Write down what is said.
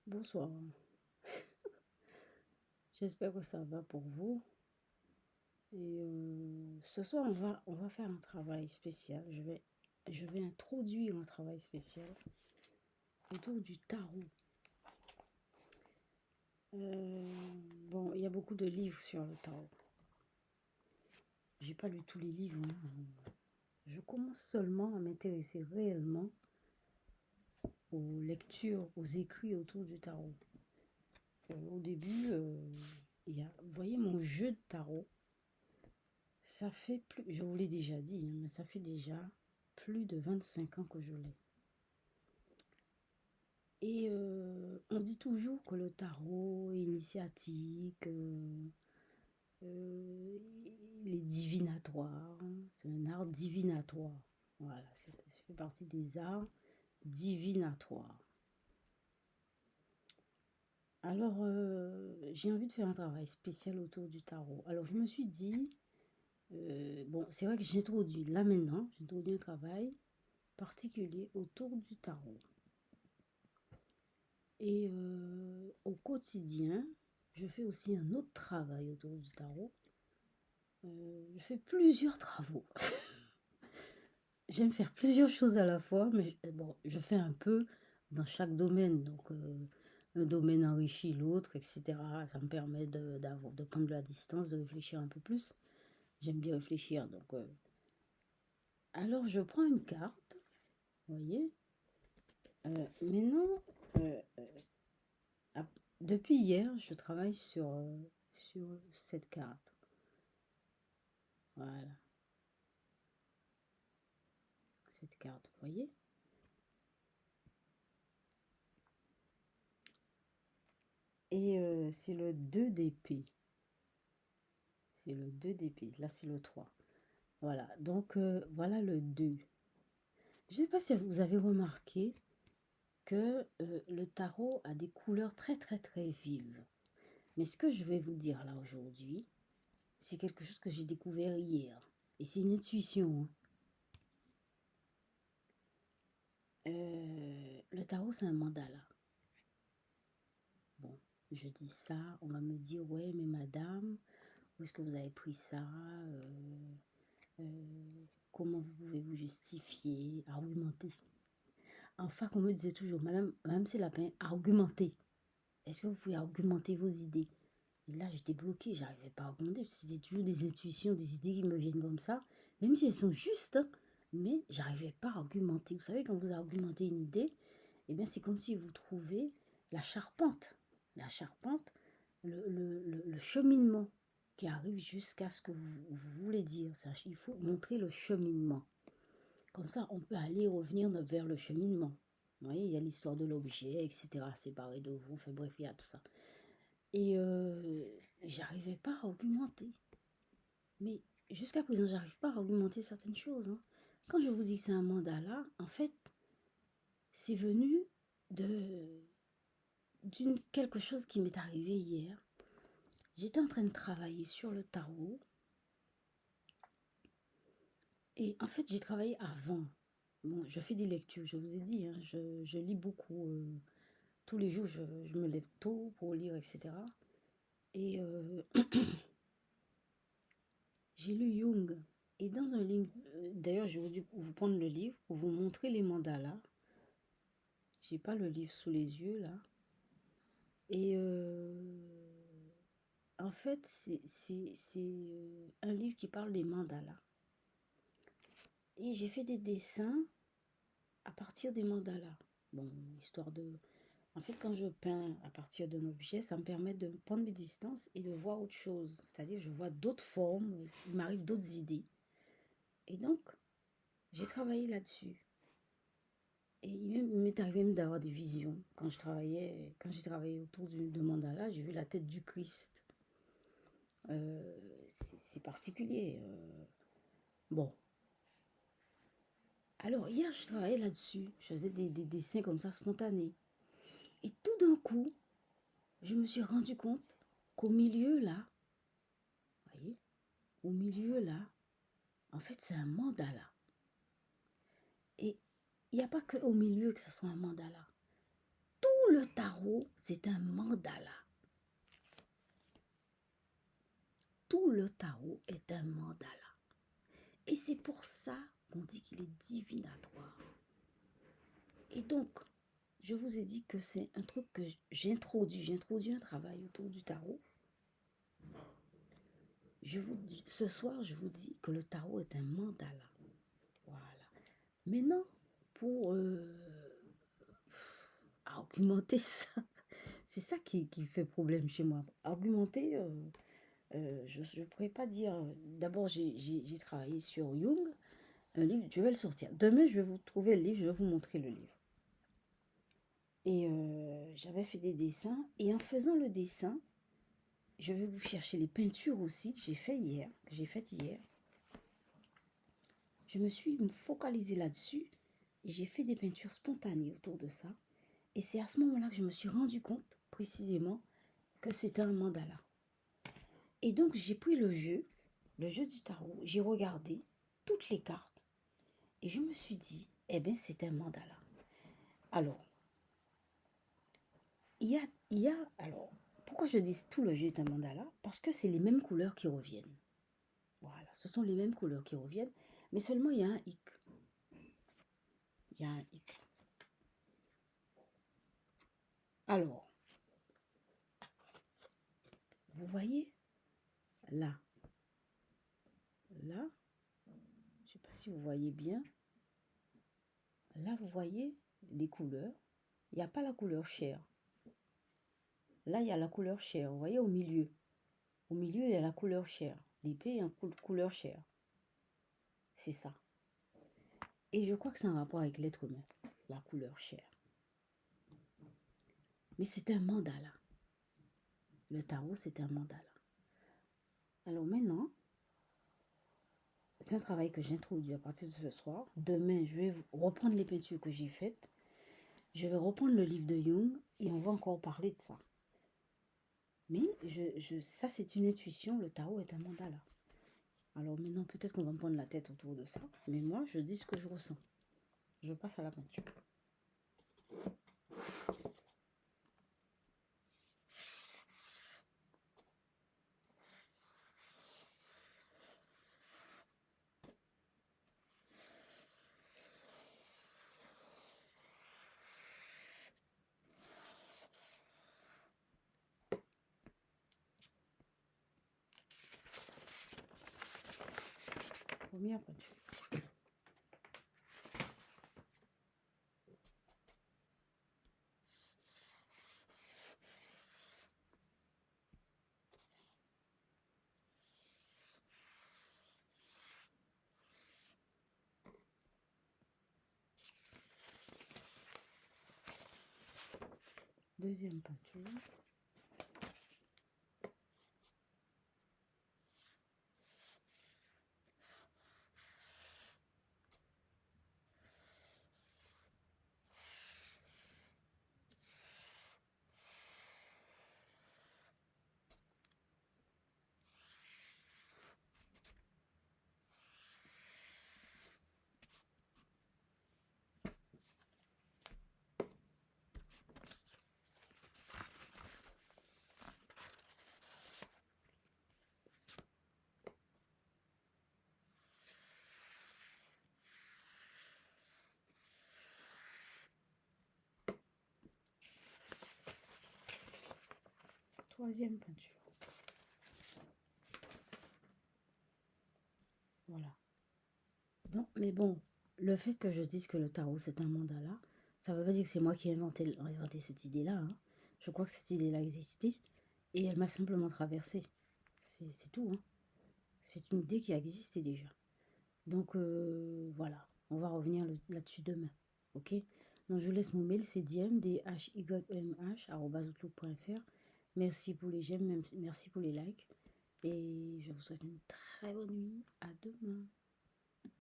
Bonsoir, j'espère que ça va pour vous. Et ce soir, on va faire un travail spécial. Je vais introduire un travail spécial autour du tarot. Bon, il y a beaucoup de livres sur le tarot. J'ai pas lu tous les livres, hein. Je commence seulement à m'intéresser réellement aux lectures, aux écrits autour du tarot. Au début, vous voyez mon jeu de tarot. Ça fait plus, je vous l'ai déjà dit, hein, mais ça fait déjà plus de 25 ans que je l'ai. Et on dit toujours que le tarot est initiatique, il est divinatoire, hein. C'est un art divinatoire. Voilà, ça fait partie des arts divinatoires. Alors, j'ai envie de faire un travail spécial autour du tarot. Alors, je me suis dit, bon, c'est vrai que j'introduis, là maintenant, j'introduis un travail particulier autour du tarot. Et au quotidien, je fais aussi un autre travail autour du tarot. Je fais plusieurs travaux. J'aime faire plusieurs choses à la fois, mais bon, je fais un peu dans chaque domaine. Donc, un domaine enrichit l'autre, etc. Ça me permet de prendre de la distance, de réfléchir un peu plus. J'aime bien réfléchir. Donc, alors, je prends une carte, vous voyez. Maintenant, euh, depuis hier, je travaille sur cette carte. Voilà, cette carte, vous voyez. Et c'est le 2 d'épée. C'est le 2 d'épée. Là, c'est le 3. Voilà, donc voilà le 2. Je ne sais pas si vous avez remarqué que le tarot a des couleurs très très très vives. Mais ce que je vais vous dire là aujourd'hui, c'est quelque chose que j'ai découvert hier. Et c'est une intuition, hein. Le tarot, c'est un mandala. Bon, je dis ça, on va me dire, ouais, mais madame, où est-ce que vous avez pris ça? Comment vous pouvez vous justifier, argumenter? Enfin, on me disait toujours, madame c'est Lapin, argumentez. Est-ce que vous pouvez argumenter vos idées? Et là, j'étais bloquée, j'arrivais pas à argumenter, parce que c'est toujours des intuitions, des idées qui me viennent comme ça, même si elles sont justes, hein, mais j'arrivais pas à argumenter. Vous savez, quand vous argumentez une idée, eh bien, c'est comme si vous trouvez la charpente, le cheminement qui arrive jusqu'à ce que vous voulez dire. Ça, il faut montrer le cheminement. Comme ça, on peut aller et revenir vers le cheminement. Vous voyez, il y a l'histoire de l'objet, etc., séparé de vous. Enfin bref, il y a tout ça. Et j'arrivais pas à argumenter. Mais jusqu'à présent, j'arrive pas à argumenter certaines choses, hein. Quand je vous dis que c'est un mandala, en fait, c'est venu d'une quelque chose qui m'est arrivé hier. J'étais en train de travailler sur le tarot. Et en fait, j'ai travaillé avant. Bon, je fais des lectures, je vous ai dit, hein, je lis beaucoup. Tous les jours, je me lève tôt pour lire, etc. Et j'ai lu Jung. Et dans un livre, d'ailleurs, je vais vous prendre le livre pour vous montrer les mandalas. J'ai pas le livre sous les yeux, là. Et en fait, c'est un livre qui parle des mandalas. Et j'ai fait des dessins à partir des mandalas. Bon, histoire de... En fait, quand je peins à partir d'un objet, ça me permet de prendre mes distances et de voir autre chose. C'est-à-dire, je vois d'autres formes, il m'arrive d'autres idées. Et donc, j'ai travaillé là-dessus. Et il m'est arrivé même d'avoir des visions. Quand j'ai travaillé autour de mandala, j'ai vu la tête du Christ. C'est particulier. Bon. Alors, hier, je travaillais là-dessus. Je faisais des dessins comme ça, spontanés. Et tout d'un coup, je me suis rendu compte qu'au milieu, là, vous voyez, au milieu, là, en fait, c'est un mandala. Et il n'y a pas qu'au milieu que ce soit un mandala. Tout le tarot, c'est un mandala. Tout le tarot est un mandala. Et c'est pour ça qu'on dit qu'il est divinatoire. Et donc, je vous ai dit que c'est un truc que j'introduis. J'introduis un travail autour du tarot. Ce soir, je vous dis que le tarot est un mandala. Voilà. Maintenant, pour argumenter ça, c'est ça qui fait problème chez moi. Argumenter, je ne pourrais pas dire. D'abord, j'ai travaillé sur Jung, un livre, je vais le sortir. Demain, je vais vous trouver le livre, je vais vous montrer le livre. Et j'avais fait des dessins. Et en faisant le dessin, je vais vous chercher les peintures aussi que j'ai faites hier. Je me suis focalisée là-dessus. Et j'ai fait des peintures spontanées autour de ça. Et c'est à ce moment-là que je me suis rendu compte, précisément, que c'était un mandala. Et donc, j'ai pris le jeu du tarot. J'ai regardé toutes les cartes. Et je me suis dit, eh bien, c'est un mandala. Alors, alors, pourquoi je dis tout le jeu est un mandala? Parce que c'est les mêmes couleurs qui reviennent. Voilà, ce sont les mêmes couleurs qui reviennent, mais seulement il y a un hic. Il y a un hic. Alors, vous voyez, là, je ne sais pas si vous voyez bien, là, vous voyez les couleurs. Il n'y a pas la couleur chair. Là, il y a la couleur chair. Vous voyez, au milieu. Au milieu, il y a la couleur chair. L'épée est en couleur chair. C'est ça. Et je crois que c'est un rapport avec l'être humain, la couleur chair. Mais c'est un mandala. Le tarot, c'est un mandala. Alors maintenant, c'est un travail que j'introduis à partir de ce soir. Demain, je vais reprendre les peintures que j'ai faites. Je vais reprendre le livre de Jung et on va encore parler de ça. Mais ça, c'est une intuition. Le tarot est un mandala. Alors maintenant, peut-être qu'on va me prendre la tête autour de ça. Mais moi, je dis ce que je ressens. Je passe à la peinture. Première peinture. Deuxième peinture. Troisième peinture. Voilà. Donc, mais bon, le fait que je dise que le tarot c'est un mandala, ça ne veut pas dire que c'est moi qui ai inventé cette idée-là. Hein. Je crois que cette idée-là existait et elle m'a simplement traversée. C'est tout. Hein. C'est une idée qui existait déjà. Donc voilà, on va revenir là-dessus demain. Ok? Donc je vous laisse mon mail, c'est dmhymh@outlook.fr. Merci pour les j'aime, merci pour les likes. Et je vous souhaite une très bonne nuit. À demain.